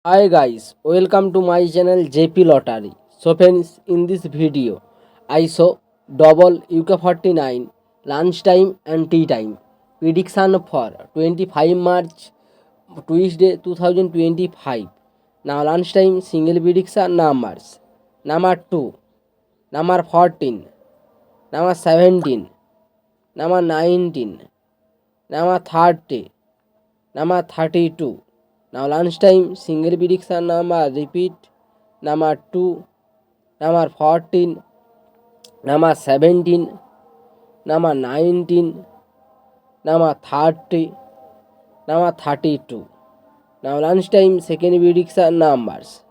Hi guys, welcome to my channel JP Lottery. So friends, in this video, I saw double UK49 lunchtime and tea time prediction for 25 March Tuesday 2025. Now lunchtime single prediction numbers: number 2, number 14, number 17, number 19, number 30, number 32. Now lunchtime single prediction number repeat: number 2, number 14, number 17, number 19, number 30, number 32. Now lunchtime second prediction numbers: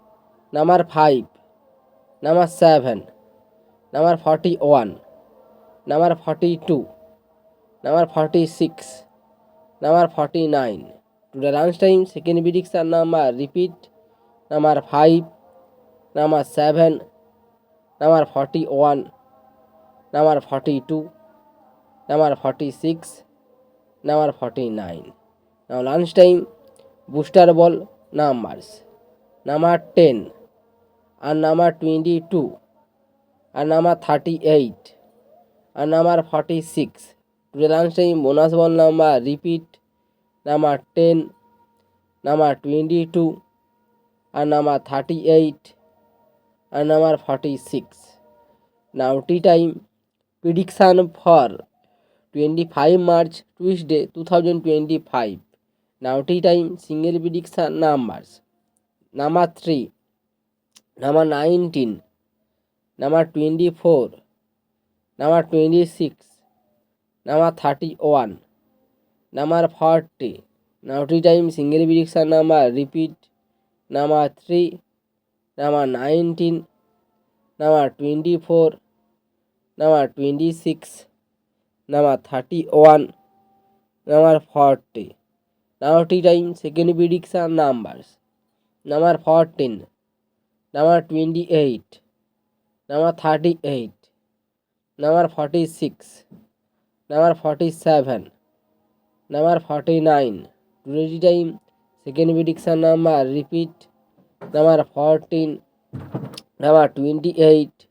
number 5, number 7, number 41, number 42, number 46, number 49. Today lunchtime second prediction number repeat: number 5, number 7, number 41, number 42, number 46, number 49. Now lunchtime booster ball numbers: number 10 and number 22 and number 38 and number 46. Today lunchtime bonus ball number repeat: number 10, number 22 and number 38 and number 46. Now tea time prediction for 25 March Tuesday 2025. Now tea time single prediction numbers: number 3, number 19, number 24, number 26, number 31, number 40. Now tea time single prediction number repeat: number 3, number 19, number 24, number 26, number 31, number 40. Now tea time second prediction numbers: number 14, number 28, number 38, number 46, number 47, number 49. Today time second prediction number repeat: number 14, number 28,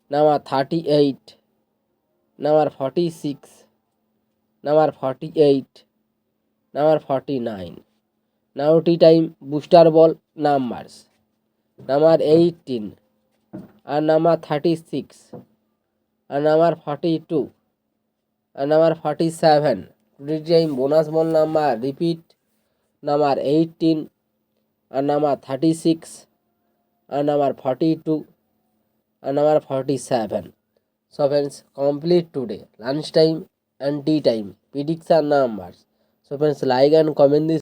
number 38, number 46, number 48, number 49. Now tea time booster ball numbers: number 18 and number 36 and number 42 and number 47. Today time bonus ball number repeat: number 18 and number 36 and number 42 and number 47. So friends, complete today lunchtime and tea time prediction numbers. So friends, like and comment this